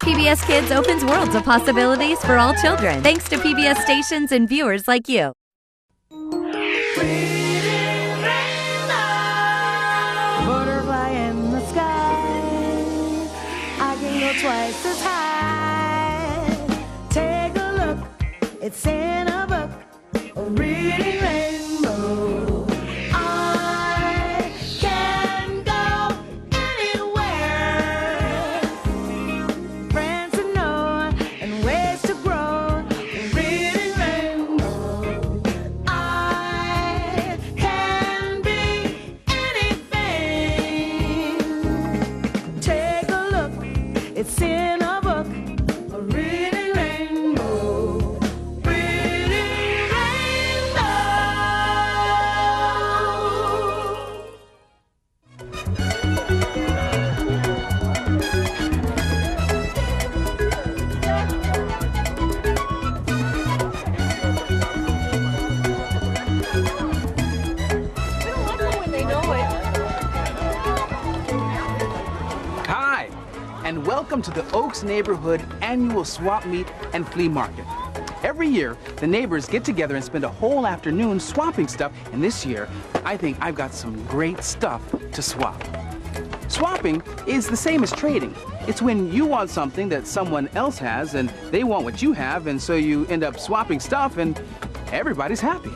PBS Kids opens worlds of possibilities for all children, thanks to PBS stations and viewers like you. Butterfly in the sky, I can go twice as high. Take a look, it's in a book, a reading rainbow. I can go anywhere. Friends to know and ways to grow, a reading rainbow. I can be anything. Take a look, it's in a book, a reading rainbow. Reading rainbow. Hi, and welcome to the Oaks Neighborhood Annual Swap Meet and Flea Market. Every year, the neighbors get together and spend a whole afternoon swapping stuff, and this year, I think I've got some great stuff to swap. Swapping is the same as trading. It's when you want something that someone else has, and they want what you have, and so you end up swapping stuff, and everybody's happy.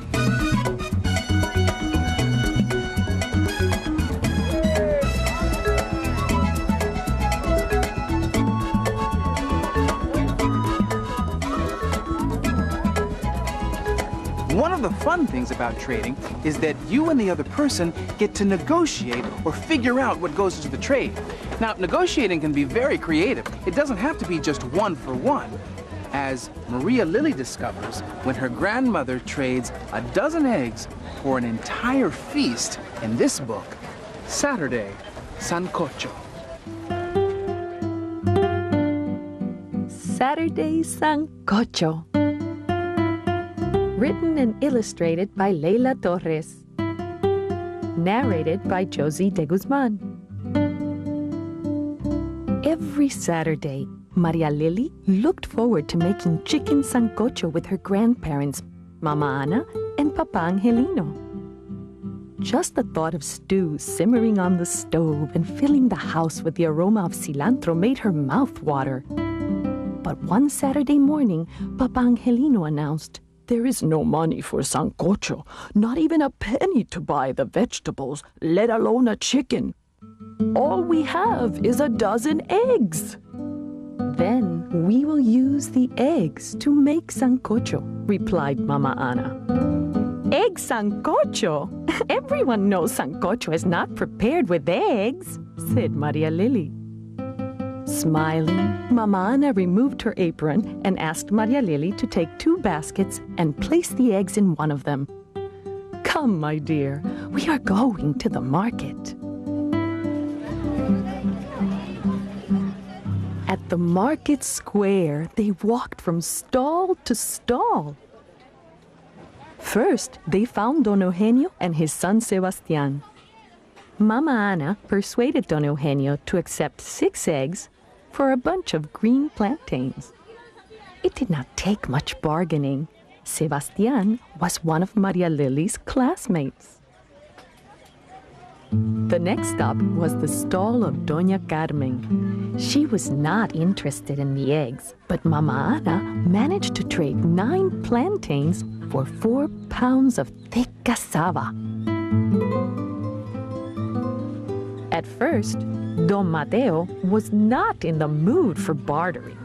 One of the fun things about trading is that you and the other person get to negotiate or figure out what goes into the trade. Now, negotiating can be very creative. It doesn't have to be just one for one. As Maria Lily discovers when her grandmother trades a dozen eggs for an entire feast in this book, Saturday, Sancocho. Saturday Sancocho. Written and illustrated by Leila Torres. Narrated by Josie de Guzman. Every Saturday, Maria Lily looked forward to making chicken sancocho with her grandparents, Mama Ana and Papa Angelino. Just the thought of stew simmering on the stove and filling the house with the aroma of cilantro made her mouth water. But one Saturday morning, Papa Angelino announced, "There is no money for sancocho, not even a penny to buy the vegetables, let alone a chicken. All we have is a dozen eggs." "Then we will use the eggs to make sancocho," replied Mama Ana. "Egg sancocho? Everyone knows sancocho is not prepared with eggs," said Maria Lily. Smiling, Mama Ana removed her apron and asked Maria Lily to take 2 baskets and place the eggs in one of them. "Come, my dear, we are going to the market." At the market square, they walked from stall to stall. First, they found Don Eugenio and his son Sebastián. Mama Ana persuaded Don Eugenio to accept 6 eggs for a bunch of green plantains. It did not take much bargaining. Sebastián was one of Maria Lily's classmates. The next stop was the stall of Doña Carmen. She was not interested in the eggs, but Mama Ana managed to trade 9 plantains for 4 pounds of thick cassava. At first, Don Mateo was not in the mood for bartering.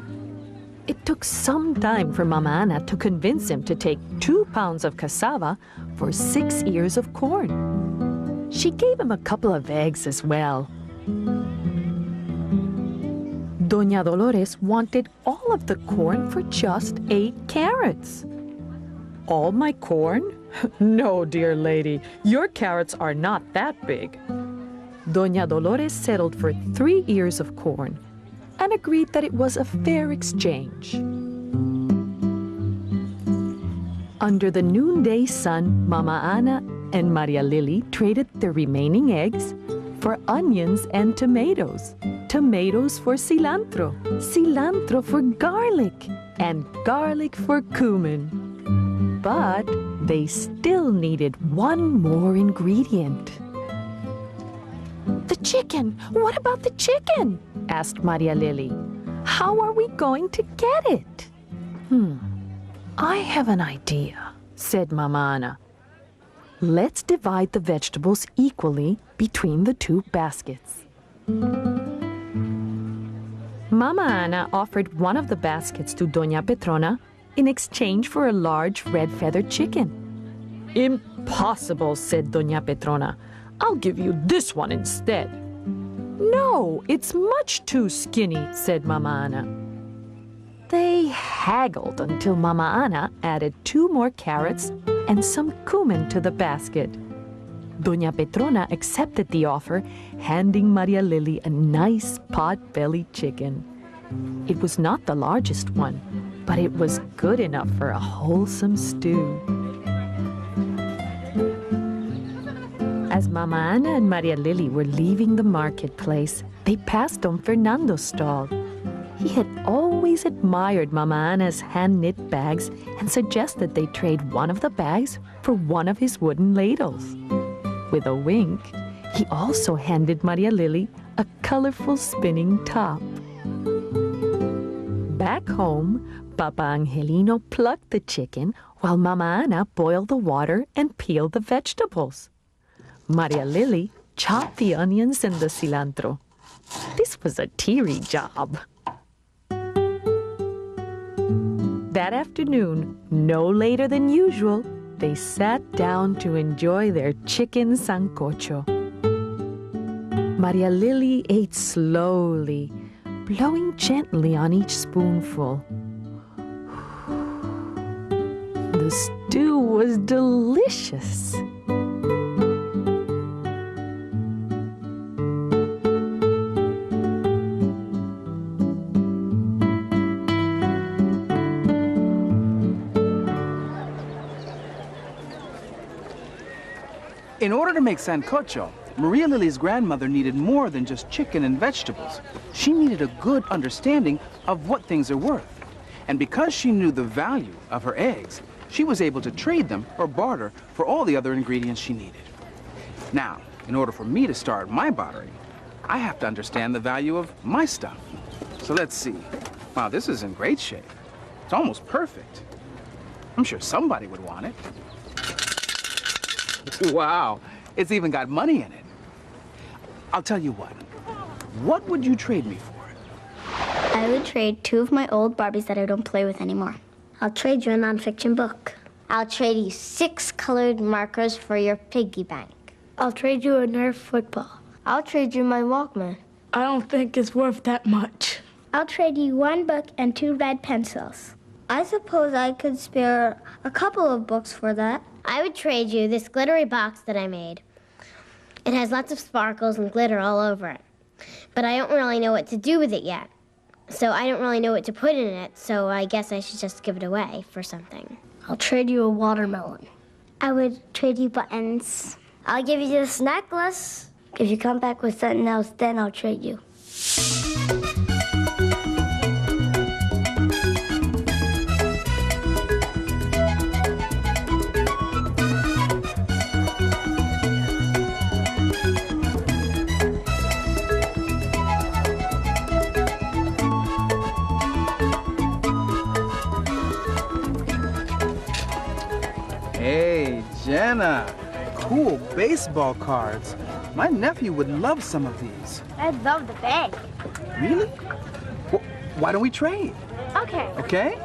It took some time for Mama Ana to convince him to take 2 pounds of cassava for 6 ears of corn. She gave him a couple of eggs as well. Doña Dolores wanted all of the corn for just 8 carrots. "All my corn? No, dear lady, your carrots are not that big." Doña Dolores settled for 3 ears of corn and agreed that it was a fair exchange. Under the noonday sun, Mama Ana and Maria Lily traded the remaining eggs for onions and tomatoes tomatoes for cilantro, cilantro for garlic, and garlic for cumin. But they still needed one more ingredient. The chicken! What about the chicken? Asked Maria Lily. How are we going to get it? I have an idea, said Mama Anna. Let's divide the vegetables equally between the two baskets. Mama Anna offered one of the baskets to Doña Petrona in exchange for a large red-feathered chicken. Impossible, said Doña Petrona. I'll give you this one instead. No, it's much too skinny, said Mama Anna. They haggled until Mama Anna added 2 more carrots and some cumin to the basket. Doña Petrona accepted the offer, handing Maria Lily a nice pot-bellied chicken. It was not the largest one, but it was good enough for a wholesome stew. As Mama Anna and Maria Lily were leaving the marketplace, they passed Don Fernando's stall. He had always admired Mama Anna's hand-knit bags and suggested they trade one of the bags for one of his wooden ladles. With a wink, he also handed Maria Lily a colorful spinning top. Back home, Papa Angelino plucked the chicken while Mama Anna boiled the water and peeled the vegetables. Maria Lily chopped the onions and the cilantro. This was a teary job. That afternoon, no later than usual, they sat down to enjoy their chicken sancocho. Maria Lily ate slowly, blowing gently on each spoonful. The stew was delicious. In order to make Sancocho, Maria Lily's grandmother needed more than just chicken and vegetables. She needed a good understanding of what things are worth. And because she knew the value of her eggs, she was able to trade them or barter for all the other ingredients she needed. Now, in order for me to start my bartering, I have to understand the value of my stuff. So let's see. Wow, this is in great shape. It's almost perfect. I'm sure somebody would want it. Wow, it's even got money in it. I'll tell you what. What would you trade me for? I would trade 2 of my old Barbies that I don't play with anymore. I'll trade you a nonfiction book. I'll trade you 6 colored markers for your piggy bank. I'll trade you a Nerf football. I'll trade you my Walkman. I don't think it's worth that much. I'll trade you 1 book and 2 red pencils. I suppose I could spare a couple of books for that. I would trade you this glittery box that I made. It has lots of sparkles and glitter all over it. But I don't really know what to do with it yet. So I don't really know what to put in it, so I guess I should just give it away for something. I'll trade you a watermelon. I would trade you buttons. I'll give you this necklace. If you come back with something else, then I'll trade you. Hey, Jenna. Cool baseball cards. My nephew would love some of these. I'd love the bag. Really? Well, why don't we trade? Okay. Okay?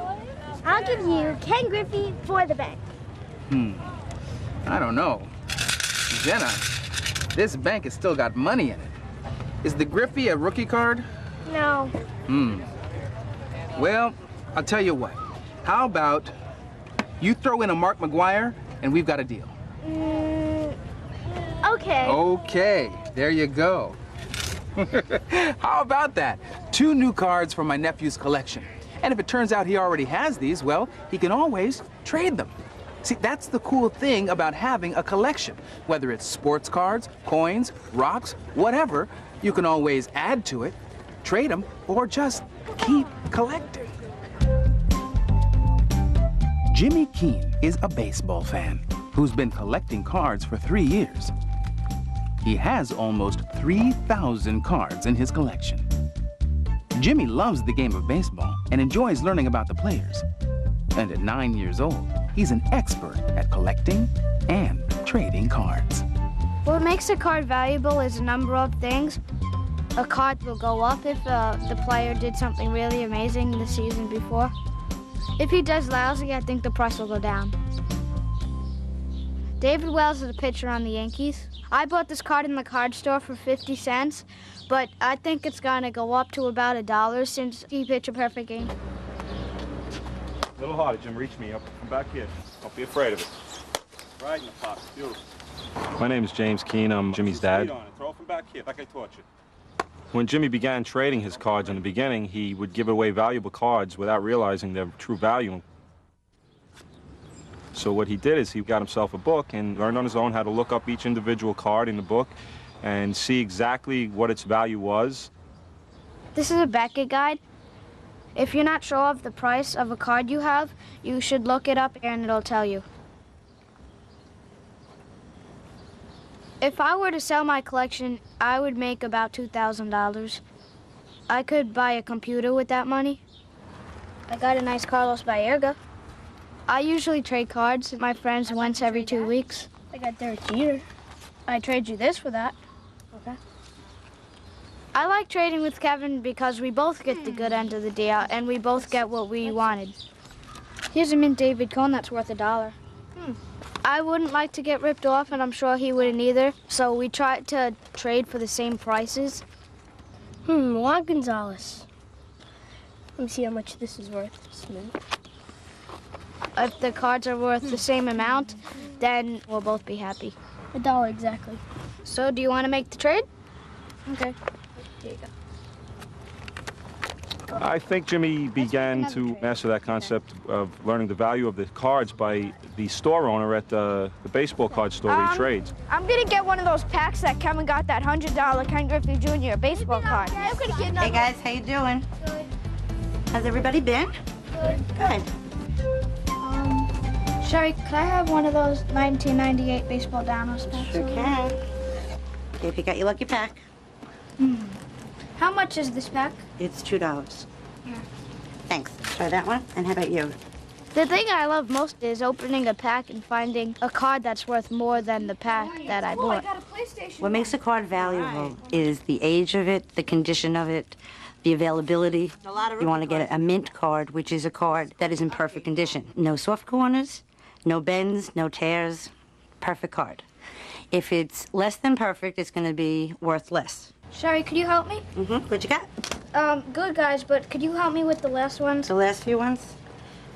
I'll give you Ken Griffey for the bank. I don't know. Jenna, this bank has still got money in it. Is the Griffey a rookie card? No. Well, I'll tell you what. How about you throw in a Mark McGuire and we've got a deal? Okay. Okay, there you go. How about that? 2 new cards from my nephew's collection. And if it turns out he already has these, well, he can always trade them. See, that's the cool thing about having a collection. Whether it's sports cards, coins, rocks, whatever, you can always add to it trade them, or just keep collecting. Jimmy Keene is a baseball fan who's been collecting cards for 3 years. He has almost 3,000 cards in his collection. Jimmy loves the game of baseball and enjoys learning about the players. And at 9 years old, he's an expert at collecting and trading cards. What makes a card valuable is a number of things. A card will go up if the player did something really amazing the season before. If he does lousy, I think the price will go down. David Wells is a pitcher on the Yankees. I bought this card in the card store for 50 cents, but I think it's gonna go up to about $1 since he pitched a perfect game. A little harder, Jim. Reach me up from back here. Don't be afraid of it. Right in the pocket. Beautiful. My name is James Keene. I'm Jimmy's dad. Throw it from back here, like I taught you. When Jimmy began trading his cards in the beginning, he would give away valuable cards without realizing their true value. So what he did is he got himself a book and learned on his own how to look up each individual card in the book and see exactly what its value was. This is a Beckett guide. If you're not sure of the price of a card you have, you should look it up and it'll tell you. If I were to sell my collection, I would make about $2,000. I could buy a computer with that money. I got a nice Carlos Baerga. I usually trade cards with my friends once every 2 weeks. I got Derek Jeter. I trade you this for that. Okay. I like trading with Kevin because we both get the good end of the deal and we both get what we wanted. Here's a mint David Cone that's worth $1. I wouldn't like to get ripped off, and I'm sure he wouldn't either. So we tried to trade for the same prices. Juan Gonzalez. Let me see how much this is worth. If the cards are worth the same amount, then we'll both be happy. $1 exactly. So do you want to make the trade? Okay. Here you go. I think Jimmy began to master that concept of learning the value of the cards by the store owner at the baseball card store where he trades. I'm gonna get one of those packs that Kevin got that $100 Ken Griffey Jr. baseball card. Hey guys, how you doing? Good. How's everybody been? Good. Sherry, could I have one of those 1998 baseball downers packs? Sure can. Okay, if you got your lucky pack, How much is this pack? it's $2. Thanks. Try that one. And how about you? The thing I love most is opening a pack and finding a card that's worth more than the pack that I bought. What makes a card valuable is the age of it, the condition of it, the availability. You want to get a mint card, which is a card that is in perfect condition. No soft corners, no bends, no tears. Perfect card. If it's less than perfect, it's going to be worth less. Sherry, could you help me? What you got? Good guys, but could you help me with the last ones? The last few ones?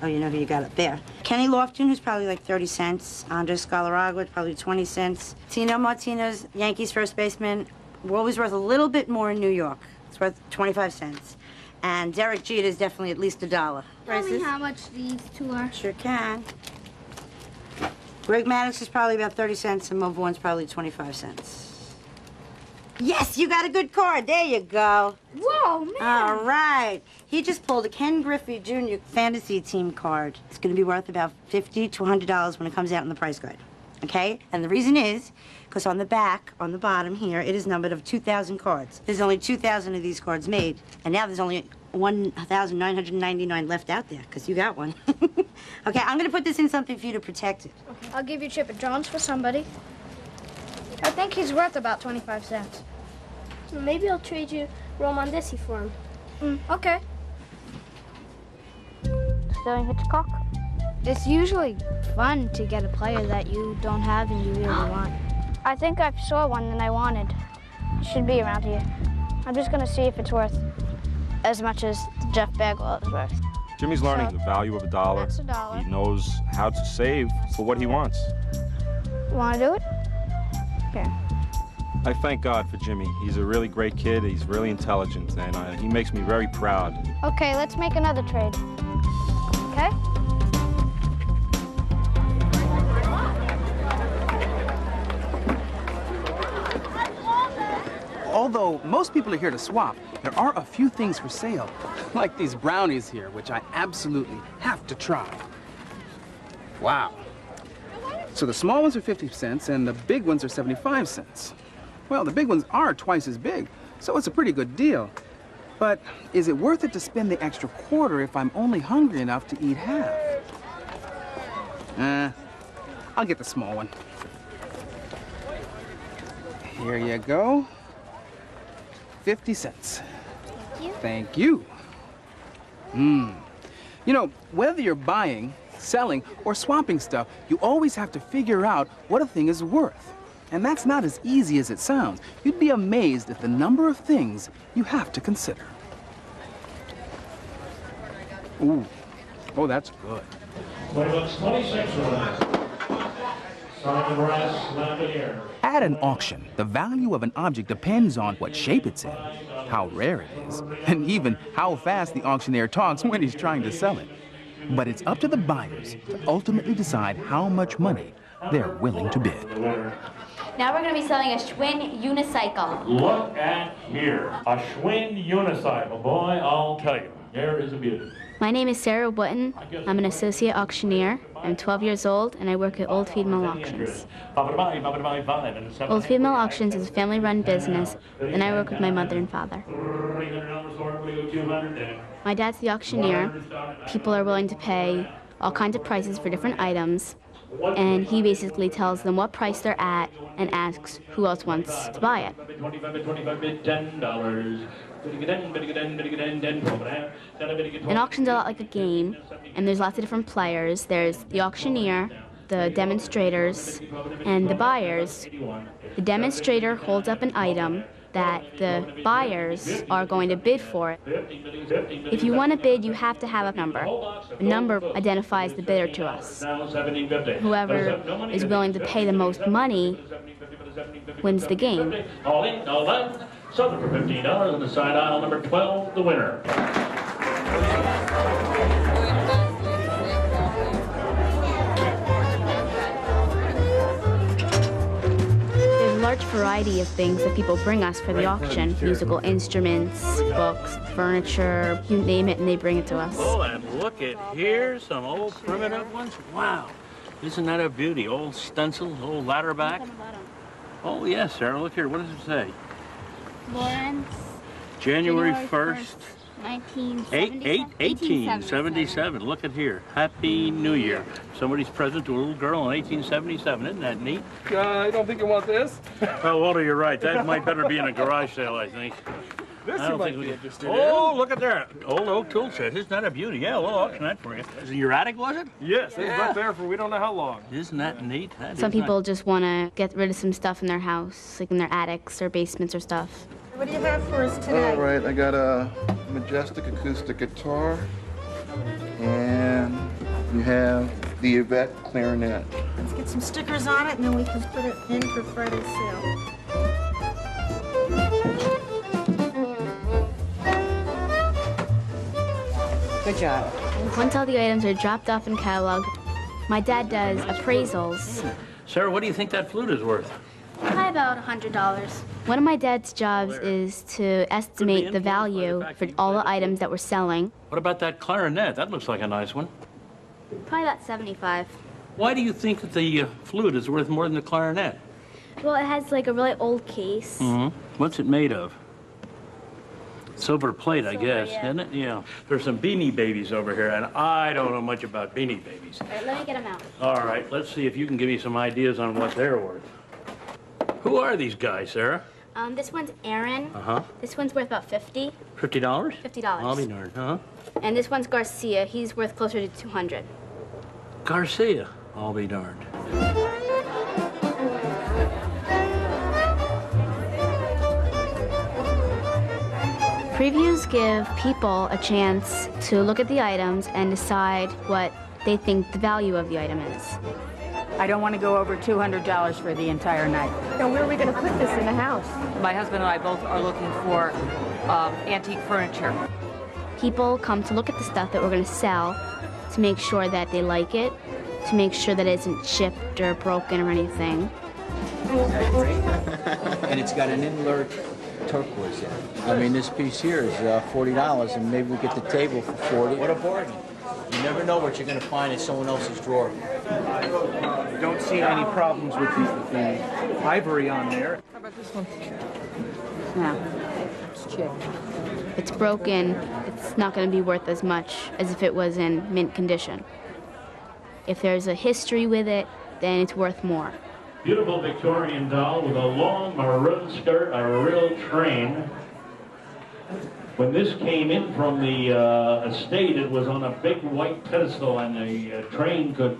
Oh, you know who you got up there. Kenny Lofton, who's probably like 30 cents. Andres Galarraga, probably 20 cents. Tino Martinez, Yankees first baseman, always worth a little bit more in New York. It's worth 25 cents. And Derek Jeter is definitely at least $1. Tell me how much these two are. Sure can. Greg Maddux is probably about 30 cents, and Mo Vaughn's probably 25 cents. Yes, you got a good card. There you go. Whoa, man. All right. He just pulled a Ken Griffey Jr. fantasy team card. It's going to be worth about $50 to $100 when it comes out in the price guide. Okay? And the reason is because on the back, on the bottom here, it is numbered of 2,000 cards. There's only 2,000 of these cards made, and now there's only 1,999 left out there because you got one. Okay, I'm going to put this in something for you to protect it. Okay. I'll give you Chipper Jones for somebody. I think he's worth about 25 cents. Maybe I'll trade you Roman Desi for him. Okay. Sterling Hitchcock. It's usually fun to get a player that you don't have and you really want. I think I saw one that I wanted. It should be around here. I'm just gonna see if it's worth as much as Jeff Bagwell is worth. Jimmy's learning the value of $1. That's $1. He knows how to save for what he wants. Wanna do it? Here. I thank God for Jimmy. He's a really great kid. He's really intelligent, and he makes me very proud. Okay, let's make another trade. Okay? Although most people are here to swap, there are a few things for sale, like these brownies here, which I absolutely have to try. Wow. So the small ones are 50 cents and the big ones are 75 cents. Well, the big ones are twice as big, so it's a pretty good deal. But is it worth it to spend the extra quarter if I'm only hungry enough to eat half? I'll get the small one. Here you go. 50 cents. Thank you. You know, whether you're buying, selling, or swapping stuff, you always have to figure out what a thing is worth. And that's not as easy as it sounds. You'd be amazed at the number of things you have to consider. Ooh. Oh, that's good. At an auction, the value of an object depends on what shape it's in, how rare it is, and even how fast the auctioneer talks when he's trying to sell it. But it's up to the buyers to ultimately decide how much money they're willing to bid. Now we're going to be selling a Schwinn unicycle. Look at here, a Schwinn unicycle. Boy, I'll tell you, there is a beauty. My name is Sarah Wooten. I'm an associate auctioneer. I'm 12 years old, and I work at Old Female Auctions. Old Female Auctions is a family-run business, and I work with my mother and father. My dad's the auctioneer. People are willing to pay all kinds of prices for different items, and he basically tells them what price they're at and asks who else wants to buy it. An auction's a lot like a game, and there's lots of different players. There's the auctioneer, the demonstrators, and the buyers. The demonstrator holds up an item that the buyers are going to bid for. If you want to bid, you have to have a number. A number identifies the bidder to us. Whoever is willing to pay the most money wins the game. All in, all done. Sold for $15 on the side aisle, number 12, the winner. There's a large variety of things that people bring us for the auction. Musical instruments, books, furniture, you name it and they bring it to us. Oh, and look at here, some old primitive ones. Wow, isn't that a beauty? Old stencils, old ladder back. Oh, yes, Sarah, look here. What does it say? Lawrence. January 1st, 1877. 1877. Look at here. Happy New Year. Somebody's present to a little girl in 1877. Isn't that neat? I don't think you want this. Oh, Walter, you're right. That might better be in a garage sale, I think. This you might be interested in. Oh, look at there. Old oak tool set. Isn't that a beauty? Yeah, we'll auction that for you. Is it your attic, was it? Yes, it was up there for we don't know how long. Isn't that neat? Some people just want to get rid of some stuff in their house, like in their attics or basements or stuff. What do you have for us tonight? All right, I got a Majestic acoustic guitar, and you have the Yvette clarinet. Let's get some stickers on it, and then we can put it in for Friday's sale. Good job. Once all the items are dropped off and cataloged, my dad does appraisals. Sarah, what do you think that flute is worth? Probably about $100. One of my dad's jobs is to estimate the value for all the items that we're selling. What about that clarinet? That looks like a nice one. Probably about $75. Why do you think that the flute is worth more than the clarinet? Well, it has like a really old case. Mm-hmm. What's it made of? Silver plate, I guess, yeah. isn't it? Yeah. There's some Beanie Babies over here, and I don't know much about Beanie Babies. All right, let me get them out. All right, let's see if you can give me some ideas on what they're worth. Who are these guys, Sarah? This one's Aaron. Uh-huh. This one's worth about $50. $50? $50. I'll be darned, huh? And this one's Garcia. He's worth closer to $200. Garcia. I'll be darned. Previews give people a chance to look at the items and decide what they think the value of the item is. I don't want to go over $200 for the entire night. And where are we going to put this in the house? My husband and I both are looking for antique furniture. People come to look at the stuff that we're going to sell to make sure that they like it, to make sure that it isn't chipped or broken or anything. And it's got an inlert turquoise yet. I mean, this piece here is $40, and maybe we get the table for 40. What a bargain. You never know what you're going to find in someone else's drawer. I don't see any problems with the ivory on there. How about this one? No. Let's check. If it's broken, it's not going to be worth as much as if it was in mint condition. If there's a history with it, then it's worth more. Beautiful Victorian doll with a long maroon skirt, a real train. When this came in from the estate, it was on a big white pedestal, and the train could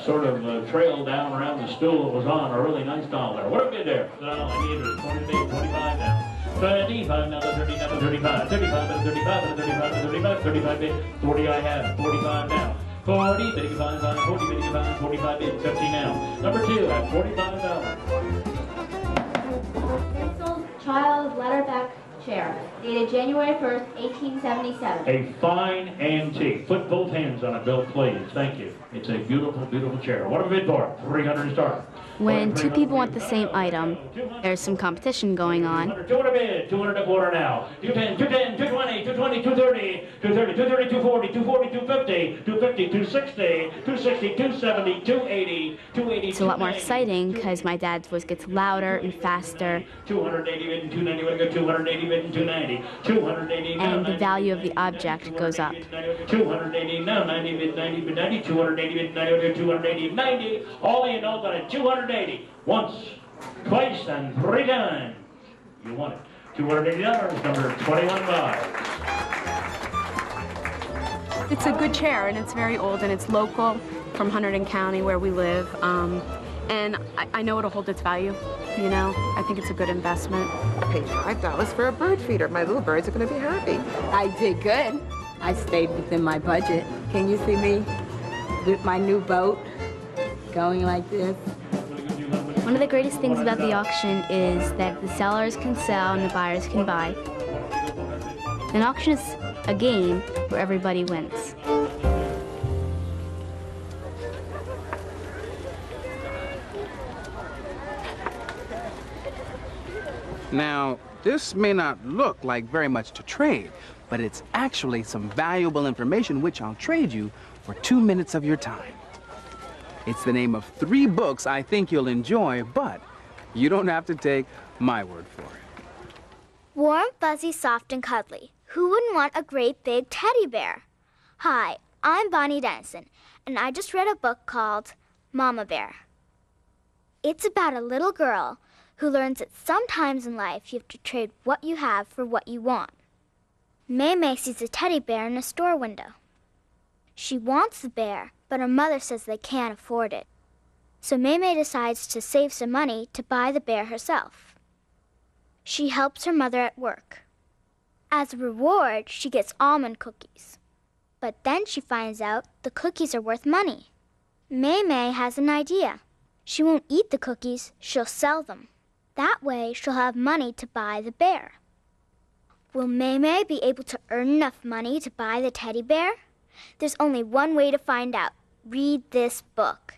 sort of trail down around the stool it was on. A really nice doll there. What do we there? 20, 25 now. 25 now, 30 now, 35, 35 now, 35 now, 35 now, 35, 35 bid, 40 I have, 45 now. 40, 55, 40, 55, 45 bid, 50 now. Number 2 at $45. Pencil child letterback chair, dated January 1st, 1877. A fine antique. Put both hands on it, Bill, please. Thank you. It's a beautiful, beautiful chair. What have we bid for? 300 start. When two people want the same item, there's some competition going on. 200 bid, 200 a quarter now. 210, 210, 220, 220, 230, 230, 230, 240, 240, 250, 250, 260, 260, 270, 280, 280. It's a lot more exciting because my dad's voice gets louder and faster. 280 bid and 290, 280 bid and 290, 280 now. And the value of the object goes up. 280 now, 90 bid, 90 bid, 90, 280 bid, 90, 280, 90. All you know that at 280. Once, twice, and 3 times. You want it. $280, number 21 It's a good chair, and it's very old, and it's local from Hunterdon County where we live. And I know it'll hold its value, you know. I think it's a good investment. I paid $5 for a bird feeder. My little birds are going to be happy. I did good. I stayed within my budget. Can you see me with my new boat going like this? One of the greatest things about the auction is that the sellers can sell and the buyers can buy. An auction is a game where everybody wins. Now, this may not look like very much to trade, but it's actually some valuable information which I'll trade you for 2 minutes of your time. It's the name of 3 books I think you'll enjoy, but you don't have to take my word for it. Warm, fuzzy, soft, and cuddly. Who wouldn't want a great big teddy bear? Hi, I'm Bonnie Denison, and I just read a book called Mama Bear. It's about a little girl who learns that sometimes in life you have to trade what you have for what you want. May sees a teddy bear in a store window. She wants the bear, but her mother says they can't afford it. So May decides to save some money to buy the bear herself. She helps her mother at work. As a reward, she gets almond cookies. But then she finds out the cookies are worth money. May has an idea. She won't eat the cookies, she'll sell them. That way, she'll have money to buy the bear. Will May be able to earn enough money to buy the teddy bear? There's only one way to find out. Read this book.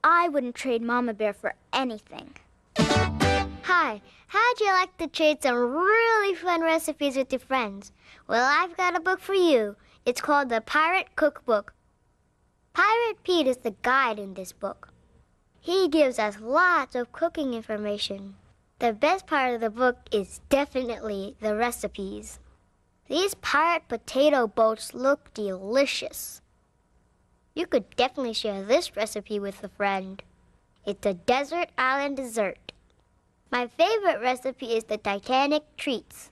I wouldn't trade Mama Bear for anything. Hi, how'd you like to trade some really fun recipes with your friends? Well, I've got a book for you. It's called The Pirate Cookbook. Pirate Pete is the guide in this book. He gives us lots of cooking information. The best part of the book is definitely the recipes. These pirate potato boats look delicious. You could definitely share this recipe with a friend. It's a desert island dessert. My favorite recipe is the Titanic treats.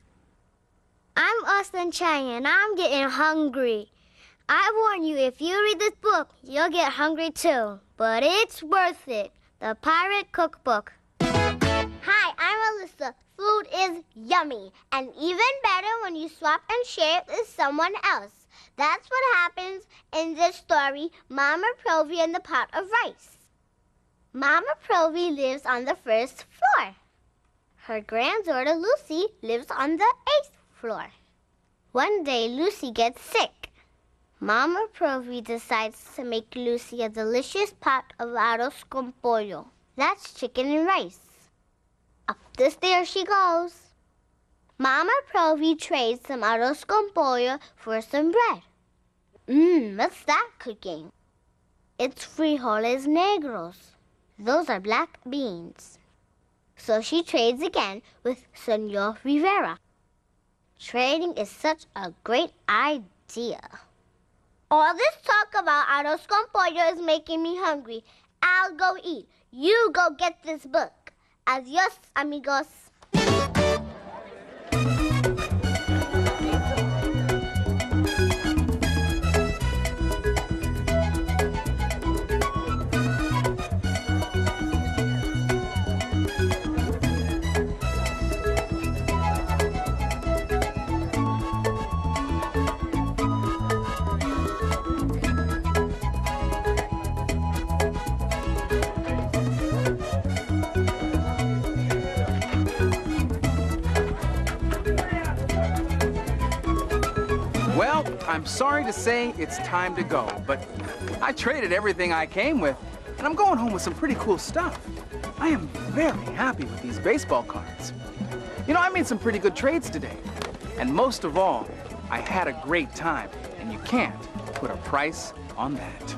I'm Austin Chang and I'm getting hungry. I warn you, if you read this book, you'll get hungry too. But it's worth it. The Pirate Cookbook. Hi, I'm Alyssa. Food is yummy and even better when you swap and share it with someone else. That's what happens in this story, Mama Provy and the Pot of Rice. Mama Provy lives on the 1st floor. Her granddaughter Lucy lives on the 8th floor. One day, Lucy gets sick. Mama Provy decides to make Lucy a delicious pot of arroz con pollo. That's chicken and rice. Up the stairs she goes. Mama Provi trades some arroz con pollo for some bread. What's that cooking? It's frijoles negros. Those are black beans. So she trades again with Senor Rivera. Trading is such a great idea. All this talk about arroz con pollo is making me hungry. I'll go eat. You go get this book. Adios, amigos. Well, I'm sorry to say it's time to go, but I traded everything I came with, and I'm going home with some pretty cool stuff. I am very happy with these baseball cards. You know, I made some pretty good trades today. And most of all, I had a great time, and you can't put a price on that.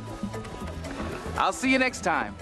I'll see you next time.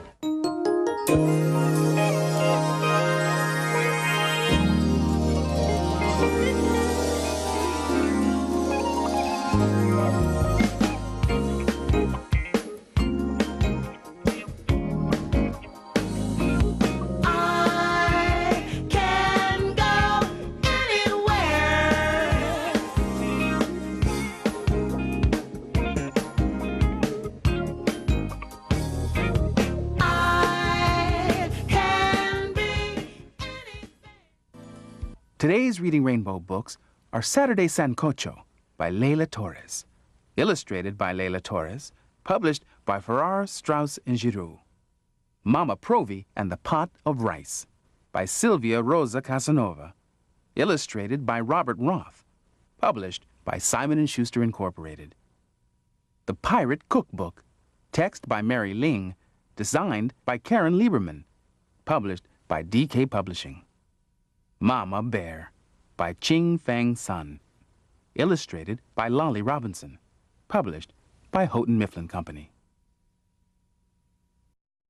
Today's Reading Rainbow books are Saturday Sancocho by Leila Torres, illustrated by Leila Torres, published by Farrar, Straus and Giroux. Mama Provi and the Pot of Rice by Sylvia Rosa Casanova, illustrated by Robert Roth, published by Simon & Schuster Incorporated. The Pirate Cookbook, text by Mary Ling, designed by Karen Lieberman, published by DK Publishing. Mama Bear by Ching Fang Sun, illustrated by Lolly Robinson, published by Houghton Mifflin Company.